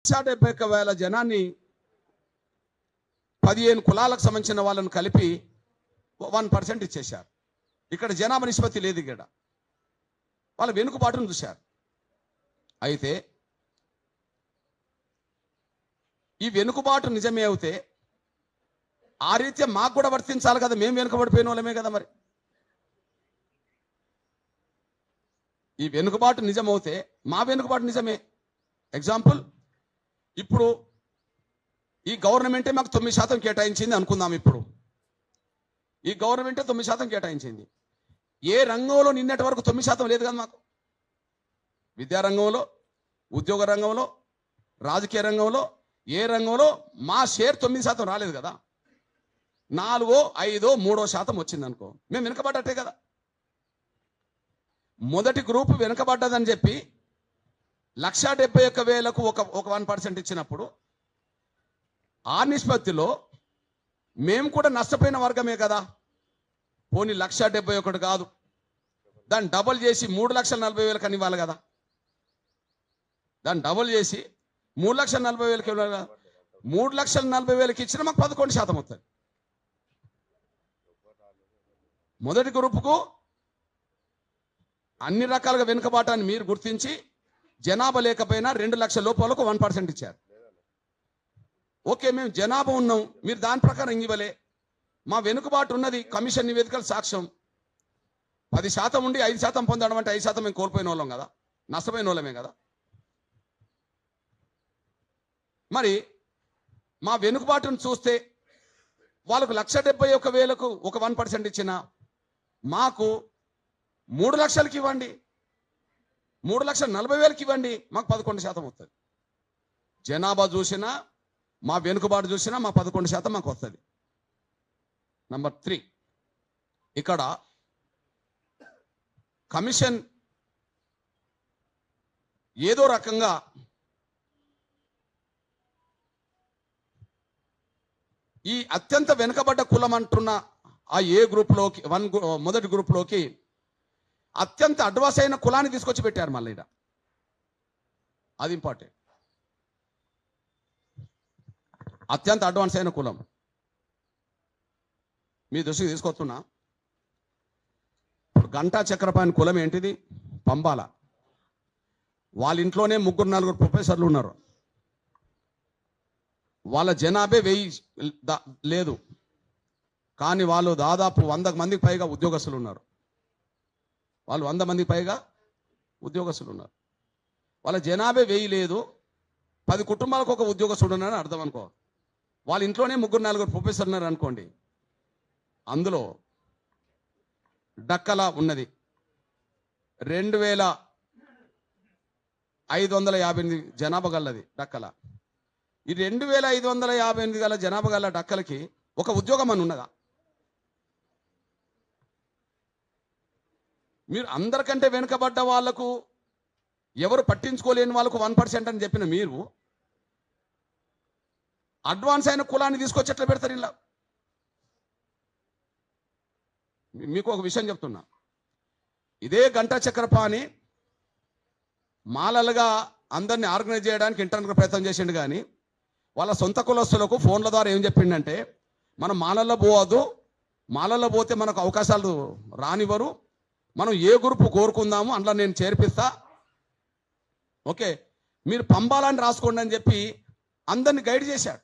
171,000 జనాన్ని 15 కులాలకు సంబంధించిన వాళ్ళని కలిపి 1% ఇచ్చేశారు. ఇక్కడ జనాభా నిష్పత్తి లేదు. ఇక్కడ వాళ్ళ వెనుకబాటును చూశారు. అయితే ఈ వెనుకబాటు నిజమే అవుతే ఆ రీత్యా మాకు కూడా వర్తించాలి కదా. మేము వెనుకబడిపోయిన వాళ్ళమే కదా. మరి ఈ వెనుకబాటు నిజమవుతే మా వెనుకబాటు నిజమే. ఎగ్జాంపుల్, ఇప్పుడు ఈ గవర్నమెంటే మాకు 9% కేటాయించింది అనుకుందాం. ఇప్పుడు ఈ గవర్నమెంటే 9% కేటాయించింది. ఏ రంగంలో నిన్నటి వరకు 9% లేదు కదా మాకు. విద్యారంగంలో, ఉద్యోగ రంగంలో, రాజకీయ రంగంలో, ఏ రంగంలో మా షేర్ 9% రాలేదు కదా. 4, 5, 3% వచ్చింది అనుకో, మేము వెనుకబడ్డట్టే కదా. మొదటి గ్రూప్ వెనుకబడ్డదని చెప్పి 171,000కు ఒక 1% ఇచ్చినప్పుడు ఆ నిష్పత్తిలో మేము కూడా నష్టపోయిన వర్గమే కదా. పోనీ 171 కాదు, దాన్ని డబుల్ చేసి 3,40,000 అని ఇవ్వాలి కదా. దాన్ని డబుల్ చేసి 3,40,000 ఇవ్వాలి కదా. 3,40,000 ఇచ్చిన మాకు 11% వస్తుంది. మొదటి గ్రూపుకు అన్ని రకాలుగా వెనుకబాటాన్ని మీరు గుర్తించి జనాభా లేకపోయినా 2 లక్షల లోపలకు 1% ఇచ్చారు. ఓకే, మేము జనాభా ఉన్నాం, మీరు దాని ప్రకారం ఇవ్వలే. మా వెనుకబాటు ఉన్నది కమిషన్ నివేదికలు సాక్ష్యం. 10% ఉండి 5% పొందడం అంటే 5% మేము కోల్పోయిన వాళ్ళం కదా, నష్టపోయిన వాళ్ళమే కదా. మరి మా వెనుకబాటును చూస్తే వాళ్ళకు 171,000కు ఒక 1% ఇచ్చిన మాకు 3 లక్షలకి ఇవ్వండి, 3,40,000కి ఇవ్వండి, మాకు 11% వస్తుంది. జనాభా చూసినా మా వెనుకబాటు చూసినా మా 11% మాకు వస్తుంది. నంబర్ 3, ఇక్కడ కమిషన్ ఏదో రకంగా ఈ అత్యంత వెనుకబడ్డ కులం అంటున్న ఆ ఏ గ్రూప్లోకి మొదటి గ్రూప్లోకి అత్యంత అడ్వాన్స్ అయిన కులాన్ని తీసుకొచ్చి పెట్టారు మళ్ళీ. అది ఇంపార్టెంట్. అత్యంత అడ్వాన్స్ అయిన కులం మీ దృష్టికి తీసుకొస్తున్నా. ఇప్పుడు గంటా చక్రపాణి కులం ఏంటిది? పంబాల. వాళ్ళ ఇంట్లోనే 3-4 ప్రొఫెసర్లు ఉన్నారు. వాళ్ళ జనాభే 1000 లేదు, కానీ వాళ్ళు దాదాపు 100 మందికి పైగా ఉద్యోగస్తులు ఉన్నారు. వాళ్ళు 100 మందికి పైగా ఉద్యోగస్తులు ఉన్నారు. వాళ్ళ జనాభే 1000 లేదు, 10 కుటుంబాలకు ఒక ఉద్యోగస్తుడు ఉన్నారని అర్థం అనుకో. వాళ్ళ ఇంట్లోనే 3-4 ప్రొఫెసర్ ఉన్నారు అనుకోండి. అందులో డక్కల ఉన్నది 2,558 జనాభా గలది డక్కల. ఈ 2,558 గల జనాభా గల డక్కలకి ఒక ఉద్యోగం అని ఉన్నదా? మీరు అందరికంటే వెనుకబడ్డ వాళ్లకు, ఎవరు పట్టించుకోలేని వాళ్ళకు 1% అని చెప్పిన మీరు అడ్వాన్స్ అయిన కులాన్ని తీసుకొచ్చి ఎట్లా పెడతారు ఇలా? మీకు ఒక విషయం చెప్తున్నా. ఇదే గంటా చక్రపాణి మాలలుగా అందరినీ ఆర్గనైజ్ చేయడానికి ఇంటర్నెట్ ప్రయత్నం చేసిండు, కానీ వాళ్ళ సొంత కులస్తులకు ఫోన్ల ద్వారా ఏం చెప్పిండంటే, మనం మాలల్లో పోవద్దు, మాలల్లో పోతే మనకు అవకాశాలు రానివ్వరు, మనం ఏ గ్రూపు కోరుకుందాము అందులో నేను చేర్పిస్తా, ఓకే మీరు పంబాలని రాసుకోండి అని చెప్పి అందరిని గైడ్ చేశాడు.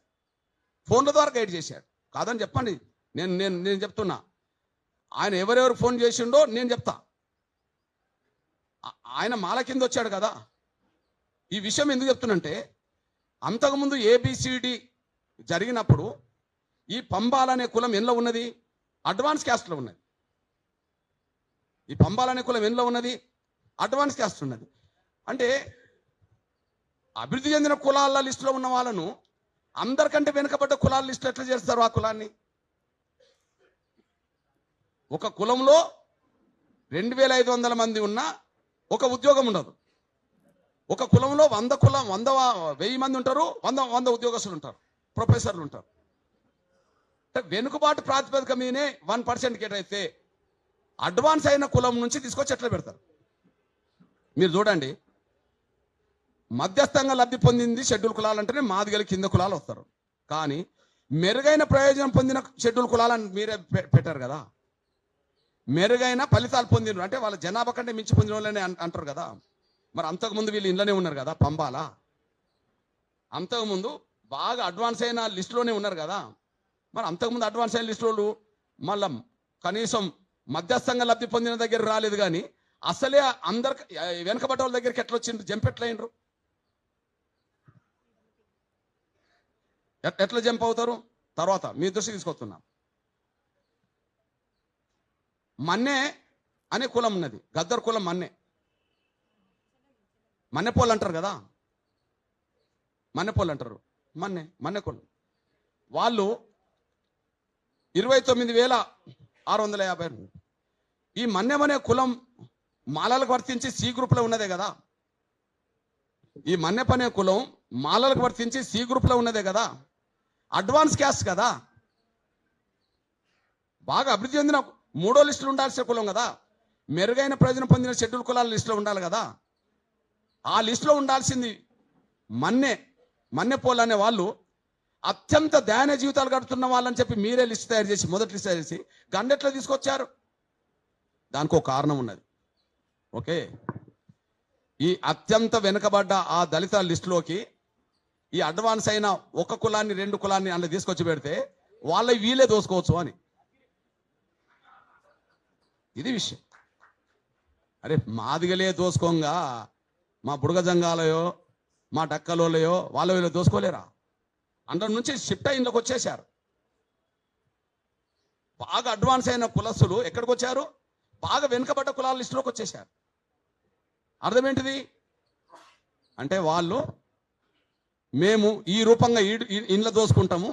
ఫోన్ల ద్వారా గైడ్ చేశాడు. కాదని చెప్పండి, నేను చెప్తున్నా. ఆయన ఎవరెవరు ఫోన్ చేసిండో నేను చెప్తా. ఆయన మాల కింద వచ్చాడు కదా. ఈ విషయం ఎందుకు చెప్తున్నంటే, అంతకుముందు ABCD జరిగినప్పుడు ఈ పంబాలనే కులం ఎందులో ఉన్నది? అడ్వాన్స్ క్యాస్ట్లో ఉన్నది. ఈ పంబాలనే కులం ఎందులో ఉన్నది? అడ్వాన్స్ క్యాస్ట్ ఉన్నది. అంటే అభివృద్ధి చెందిన కులాల లిస్టులో ఉన్న వాళ్ళను అందరికంటే వెనుకబడ్డ కులాల లిస్టు ఎట్లా చేస్తారు? ఆ కులాన్ని ఒక కులంలో 2,500 మంది ఉన్నా ఒక ఉద్యోగం ఉండదు. ఒక కులంలో 100 మంది ఉంటారు, 100 ఉద్యోగస్తులు ఉంటారు, ప్రొఫెసర్లు ఉంటారు. అంటే వెనుకబాటు ప్రాతిపదిక మీదే 1% కేటైతే అడ్వాన్స్ అయిన కులం నుంచి తీసుకొచ్చి ఎట్లా పెడతారు? మీరు చూడండి, మధ్యస్థంగా లబ్ధి పొందింది షెడ్యూల్ కులాలు అంటేనే మాదిగల కింద కులాలు వస్తారు. కానీ మెరుగైన ప్రయోజనం పొందిన షెడ్యూల్ కులాలను మీరే పెట్టారు కదా. మెరుగైన ఫలితాలు పొందిన అంటే వాళ్ళ జనాభా కంటే మించి పొందిన వాళ్ళని అంటారు కదా. మరి అంతకుముందు వీళ్ళు ఇంట్లోనే ఉన్నారు కదా, పంబాలా అంతకుముందు బాగా అడ్వాన్స్ అయిన లిస్టులోనే ఉన్నారు కదా. మరి అంతకుముందు అడ్వాన్స్ అయిన లిస్టులు మళ్ళా కనీసం మధ్యస్థంగా లబ్ధి పొందిన దగ్గర రాలేదు. కానీ అసలే అందరికి వెనకబడ్డ వాళ్ళ దగ్గరికి ఎట్లా వచ్చిండ్రు, జంప్ ఎట్లా అయినరు, ఎట్లా జంప్ అవుతారు? తర్వాత మీ దృష్టి తీసుకొస్తున్నా. మన్నే అనే కులం ఉన్నది, గద్దర్ కులం. మన్నెపోలు అంటారు కదా, మన్నెపోలు అంటారు. మన్నె కులం వాళ్ళు 29,650. ఈ మన్నెమనే కులం మాలలకు వర్తించి సి గ్రూప్లో ఉన్నదే కదా. ఈ మన్నెపనే కులం మాలలకు వర్తించి సి గ్రూప్లో ఉన్నదే కదా. అడ్వాన్స్ క్యాస్ట్ కదా, బాగా అభివృద్ధి చెందిన 3వ లిస్టులో ఉండాల్సిన కులం కదా. మెరుగైన ప్రయోజనం పొందిన షెడ్యూల్ కులాల లిస్టులో ఉండాలి కదా. ఆ లిస్టులో ఉండాల్సింది మన్నెపోలు అనే వాళ్ళు అత్యంత దయనీయ జీవితాలు గడుపుతున్న వాళ్ళని చెప్పి మీరే లిస్ట్ తయారు చేసి, మొదటి లిస్ట్ తయారు చేసి గండెట్లో తీసుకొచ్చారు. దానికి ఒక కారణం ఉన్నది. ఓకే, ఈ అత్యంత వెనుకబడ్డ ఆ దళిత లిస్టులోకి ఈ అడ్వాన్స్ అయిన ఒక కులాన్ని 2 కులాన్ని అందులో తీసుకొచ్చి పెడితే వాళ్ళ వీళ్ళే దోసుకోవచ్చు అని. ఇది విషయం. అరే మాదిగలే దోసుకోంగా మా బుడగ జంగాలయో మా డక్కలోలయో వాళ్ళ వీళ్ళు దోసుకోలేరా? అందరి నుంచి షిఫ్ట్ అయ్యిందుకు వచ్చేసారు. బాగా అడ్వాన్స్ అయిన కులస్తులు ఎక్కడికి వచ్చారు? బాగా వెనుకబడ్డ కులాల లిస్టులోకి వచ్చేసారు. అర్థం ఏంటిది అంటే వాళ్ళు మేము ఈ రూపంగా ఇండ్ల దోసుకుంటాము,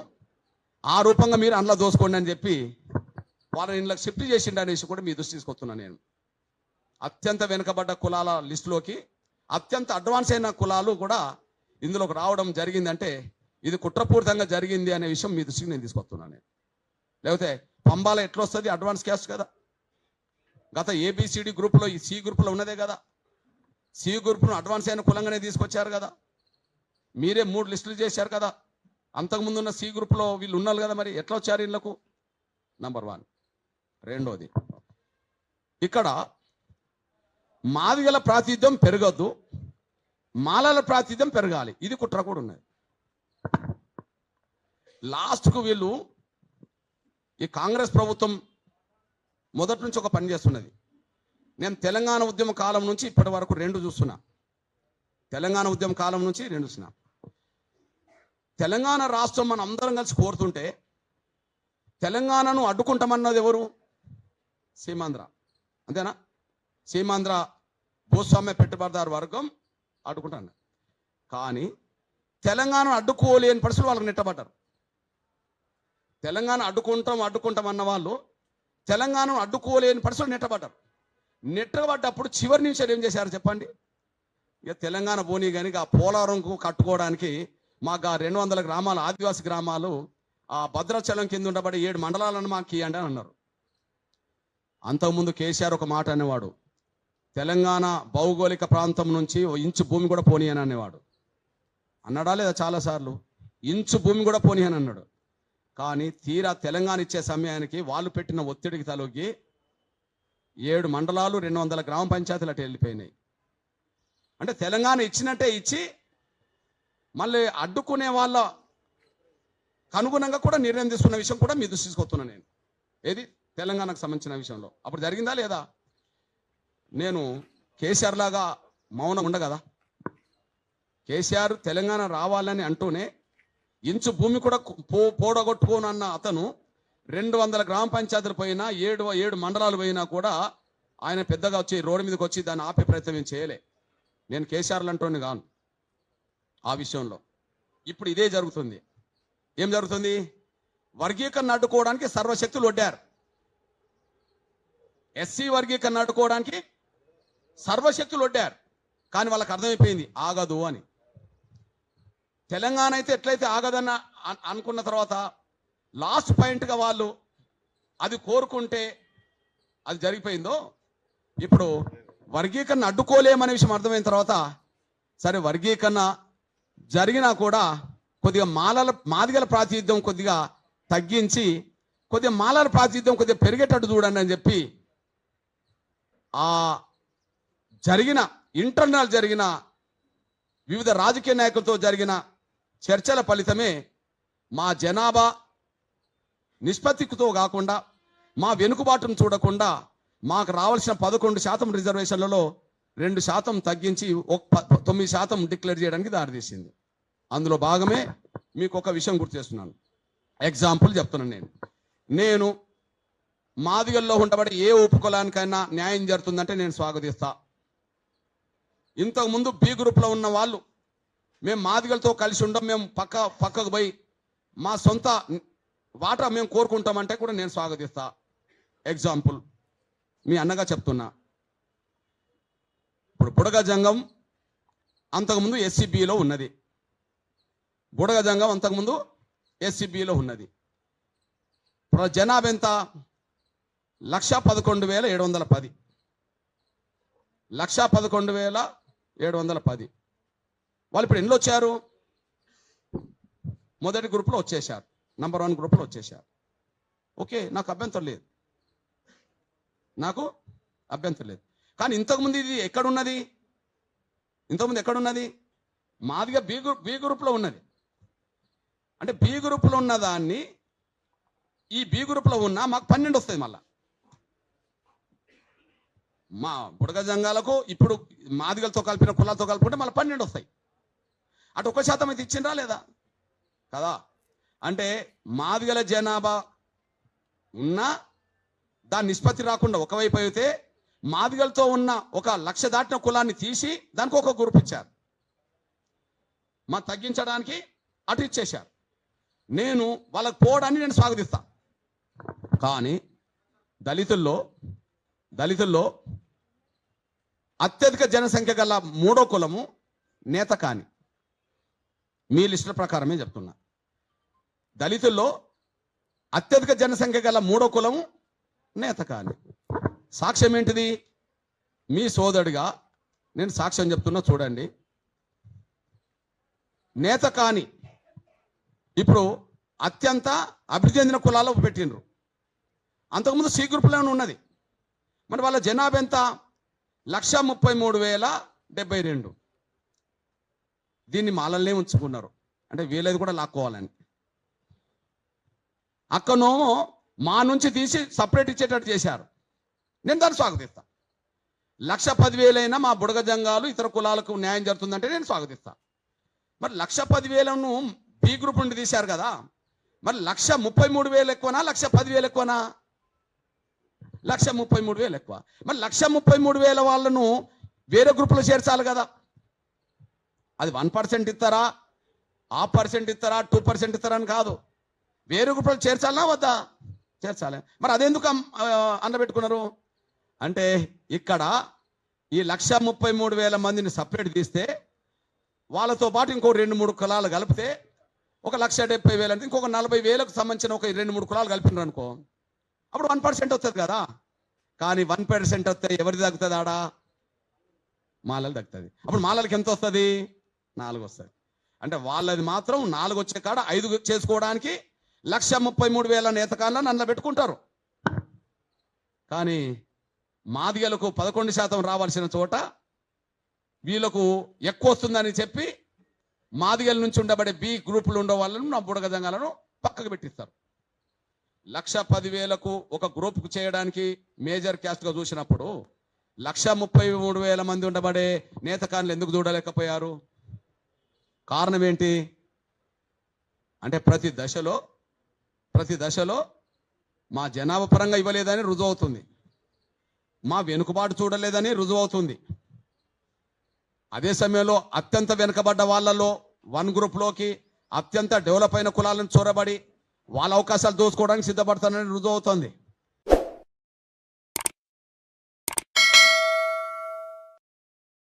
ఆ రూపంగా మీరు అందులో దోసుకోండి అని చెప్పి వాళ్ళని ఇండ్లకు షిఫ్ట్ చేసిండు అనేసి కూడా మీ దృష్టి తీసుకొస్తున్నాను నేను. అత్యంత వెనుకబడ్డ కులాల లిస్టులోకి అత్యంత అడ్వాన్స్ అయిన కులాలు కూడా ఇందులోకి రావడం జరిగిందంటే ఇది కుట్రపూరితంగా జరిగింది అనే విషయం మీ దృష్టికి నేను తీసుకొస్తున్నాను నేను. లేకపోతే పంబాల ఎట్లా వస్తుంది? అడ్వాన్స్ క్యాస్ట్ కదా. గత ఏబిసిడి గ్రూప్లో ఈ సి గ్రూప్లో ఉన్నదే కదా. సి గ్రూప్ను అడ్వాన్స్ అయిన కులంగానే తీసుకొచ్చారు కదా. మీరే 3 లిస్టులు చేశారు కదా. అంతకుముందు ఉన్న సి గ్రూప్లో వీళ్ళు ఉన్నారు కదా. మరి ఎట్లా వచ్చారు ఇళ్లకు? నంబర్ 1. రెండోది, ఇక్కడ మాదిగల ప్రాతినిధ్యం పెరగద్దు, మాలల ప్రాతినిధ్యం పెరగాలి. ఇది కుట్ర కూడా ఉన్నది. లాస్ట్కు వీళ్ళు ఈ కాంగ్రెస్ ప్రభుత్వం మొదటి నుంచి ఒక పని చేస్తున్నది. నేను తెలంగాణ ఉద్యమ కాలం నుంచి ఇప్పటి వరకు 2 చూస్తున్నా. తెలంగాణ ఉద్యమ కాలం నుంచి 2 చూస్తున్నా. తెలంగాణ రాష్ట్రం మనం అందరం కలిసి కోరుతుంటే తెలంగాణను అడ్డుకుంటామన్నది ఎవరు? సీమాంధ్ర, అంతేనా? సీమాంధ్ర భూస్వామ్య పెట్టుబడిదారు వర్గం అడ్డుకుంటాను. కానీ తెలంగాణను అడ్డుకోలేని పరిస్థితులు వాళ్ళకి నెట్టబడ్డారు. తెలంగాణ అడ్డుకుంటాం అన్న వాళ్ళు తెలంగాణను అడ్డుకోలేని పరిస్థితులు నెట్టబడ్డారు. నెట్టబడ్డప్పుడు చివరి నిమిషాలు ఏం చేశారు చెప్పండి? ఇక తెలంగాణ పోనీ కానీ ఆ పోలవరంకు కట్టుకోవడానికి మాకు ఆ 200 గ్రామాలు ఆదివాసీ గ్రామాలు ఆ భద్రాచలం కింద ఉండబడి 7 మండలాలను మాకు ఇవ్వండి అని అన్నారు. అంతకుముందు కేసీఆర్ ఒక మాట అనేవాడు, తెలంగాణ భౌగోళిక ప్రాంతం నుంచి ఇంచు భూమి కూడా పోనీ అని అనేవాడు. అన్నాడా లేదా? చాలాసార్లు ఇంచు భూమి కూడా పోనీ అని అన్నాడు. కానీ తీరా తెలంగాణ ఇచ్చే సమయానికి వాళ్ళు పెట్టిన ఒత్తిడికి తలొగ్గి 7 మండలాలు 200 గ్రామ పంచాయతీలు అటు వెళ్ళిపోయినాయి. అంటే తెలంగాణ ఇచ్చినట్టే ఇచ్చి మళ్ళీ అడ్డుకునే వాళ్ళ అనుగుణంగా కూడా నిర్ణయం తీసుకున్న విషయం కూడా మీ దృష్టి తీసుకొస్తున్నాను నేను. ఏది తెలంగాణకు సంబంధించిన విషయంలో అప్పుడు జరిగిందా లేదా? నేను కేసీఆర్ లాగా మౌనం ఉండగదా? కేసీఆర్ తెలంగాణ రావాలని అంటూనే ఇంచు భూమి కూడా పోడగొట్టుకోనన్న అతను 200 గ్రామ పంచాయతీలు పోయినా 7 మండలాలు పోయినా కూడా ఆయన పెద్దగా వచ్చి రోడ్డు మీదకి వచ్చి దాన్ని ఆపే ప్రయత్నం చేయలే. నేను కేసీఆర్లు అంటూనే కాను ఆ విషయంలో. ఇప్పుడు ఇదే జరుగుతుంది. ఏం జరుగుతుంది? వర్గీకరణ అడ్డుకోవడానికి సర్వశక్తులు ఒడ్డారు. ఎస్సీ వర్గీకరణ అడ్డుకోవడానికి సర్వశక్తులు ఒడ్డారు. కానీ వాళ్ళకి అర్థమైపోయింది ఆగదు అని. తెలంగాణ అయితే ఎట్లయితే ఆగదన్న అనుకున్న తర్వాత లాస్ట్ పాయింట్గా వాళ్ళు అది కోరుకుంటే అది జరిగిపోయిందో, ఇప్పుడు వర్గీకరణ అడ్డుకోలేమనే విషయం అర్థమైన తర్వాత సరే వర్గీకరణ జరిగినా కూడా కొద్దిగా మాదిగల ప్రాతినిధ్యం కొద్దిగా తగ్గించి కొద్దిగా మాలల ప్రాతినిధ్యం కొద్దిగా పెరిగేటట్టు చూడండి అని చెప్పి ఆ జరిగిన ఇంటర్నల్ జరిగిన వివిధ రాజకీయ నాయకులతో జరిగిన చర్చల ఫలితమే మా జనాభా నిష్పత్తితో కాకుండా మా వెనుకబాటును చూడకుండా మాకు రావాల్సిన 11% రిజర్వేషన్లలో 2% తగ్గించి 9% డిక్లేర్ చేయడానికి దారితీసింది. అందులో భాగమే మీకు ఒక విషయం గుర్తు చేస్తున్నాను. ఎగ్జాంపుల్ చెప్తున్నాను. నేను మాదిగల్లో ఉండబడి ఏ ఉపకులానికైనా న్యాయం జరుగుతుందంటే నేను స్వాగతిస్తా. ఇంతకుముందు బి గ్రూప్లో ఉన్న వాళ్ళు మేము మాదిగలతో కలిసి ఉండం, మేము పక్కకు పోయి మా సొంత వాటా మేము కోరుకుంటామంటే కూడా నేను స్వాగతిస్తా. ఎగ్జాంపుల్ మీ అన్నగా చెప్తున్నా. ఇప్పుడు బుడగ జంగం అంతకుముందు ఎస్సీబీలో ఉన్నది. బుడగ జంగం అంతకుముందు ఎస్సీబీలో ఉన్నది. ఇప్పుడు జనాభా ఎంత? 1,11,710. 1,11,710. వాళ్ళు ఇప్పుడు ఎన్ని వచ్చారు? మొదటి గ్రూప్లో వచ్చేసారు, నంబర్ 1 గ్రూప్లో వచ్చేసారు. ఓకే, నాకు అభ్యంతరం లేదు. కానీ ఇంతకుముందు ఇది ఎక్కడున్నది? మాదిగా బి గ్రూప్లో ఉన్నది. అంటే బి గ్రూప్లో ఉన్న దాన్ని ఈ బి గ్రూప్లో ఉన్న మాకు 12 వస్తుంది. మళ్ళా మా బుడగ జంగాలకు ఇప్పుడు మాదిగలతో కలిపిన కులాలతో కలుపుకుంటే మళ్ళీ 12 వస్తాయి. అటు 1% అయితే ఇచ్చిండ్రా లేదా కదా? అంటే మాదిగల జనాభా ఉన్నా దాని నిష్పత్తి రాకుండా ఒకవైపు అయితే మాదిగలతో ఉన్న 1,00,000 దాటిన కులాన్ని తీసి దానికి ఒక గ్రూప్ ఇచ్చారు. మా తగ్గించడానికి అటు ఇచ్చేశారు. నేను వాళ్ళకి పోవడాన్ని నేను స్వాగతిస్తా. కానీ దళితుల్లో అత్యధిక జనసంఖ్య గల 3వ కులము నేతకాని. మీ లిస్టుల ప్రకారమే చెప్తున్నా. దళితుల్లో అత్యధిక జనసంఖ్య గల 3వ కులము నేతకాని. సాక్ష్యం ఏంటిది? మీ సోదరుడిగా నేను సాక్ష్యం చెప్తున్నా, చూడండి. నేతకాని ఇప్పుడు అత్యంత అభివృద్ధి చెందిన కులాల్లో పెట్టిండ్రు. అంతకుముందు సి గ్రూప్లోనే ఉన్నది. మరి వాళ్ళ జనాభా ఎంత? 1,33,072. దీన్ని మాలల్నే ఉంచుకున్నారు. అంటే వీళ్ళది కూడా లాక్కోవాలని. అక్కనో మా నుంచి తీసి సపరేట్ ఇచ్చేటట్టు చేశారు. నేను దాన్ని స్వాగతిస్తా. 1,10,000 అయినా మా బుడగ జంగాలు ఇతర కులాలకు న్యాయం జరుగుతుందంటే నేను స్వాగతిస్తా. మరి 1,10,000ను బి గ్రూప్ నుండి తీశారు కదా. మరి 1,33,000 ఎక్కువనా 1,10,000 ఎక్కువనా? 1,33,000 ఎక్కువ. మరి 1,33,000 వాళ్ళను వేరే గ్రూపులో చేర్చాలి కదా. అది 1% ఇస్తారా, 0.5% ఇస్తారా, 2% ఇస్తారా అని కాదు. వేరే గ్రూపులో చేర్చాలనా వద్దా? చేర్చాలి. మరి అదెందుకు అన్నబెట్టుకున్నారు అంటే ఇక్కడ ఈ 1,33,000 మందిని సపరేట్ తీస్తే వాళ్ళతో పాటు ఇంకో 2-3 కులాలు కలిపితే 1,70,000 అంటే ఇంకొక 40,000కు సంబంధించిన ఒక 2-3 కులాలు కలిపినారు అనుకో, అప్పుడు 1% వస్తుంది కదా. కానీ 1% వస్తే ఎవరికి తగ్గుతుంది? ఆడ మాలలు తగ్గుతుంది. అప్పుడు మాలలకి ఎంత వస్తుంది? 4 వస్తుంది. అంటే వాళ్ళది మాత్రం 4 వచ్చే కాడ 5 చేసుకోవడానికి 1,33,000 నేతకాలను నన్ను పెట్టుకుంటారు. కానీ మాదిగలకు 11% రావాల్సిన చోట వీళ్ళకు ఎక్కువ వస్తుందని చెప్పి మాదిగల నుంచి ఉండబడే బి గ్రూపులు ఉండే వాళ్ళను నా బుడగ జంగాలను పక్కకు పెట్టిస్తారు. 1,10,000కు ఒక గ్రూప్కు చేయడానికి మేజర్ క్యాస్ట్గా చూసినప్పుడు 1,33,000 మంది ఉండబడే నేతకాన్లు ఎందుకు చూడలేకపోయారు? కారణం ఏంటి అంటే ప్రతి దశలో మా జనాభా పరంగా ఇవ్వలేదని రుజువు అవుతుంది, మా వెనుకబాటు చూడలేదని రుజువు అవుతుంది. అదే సమయంలో అత్యంత వెనుకబడ్డ వాళ్ళలో 1 గ్రూప్లోకి అత్యంత డెవలప్ అయిన కులాలను చొరబడి వాళ్ళ అవకాశాలు దోచుకోవడానికి సిద్ధపడతానని రుజువు అవుతుంది.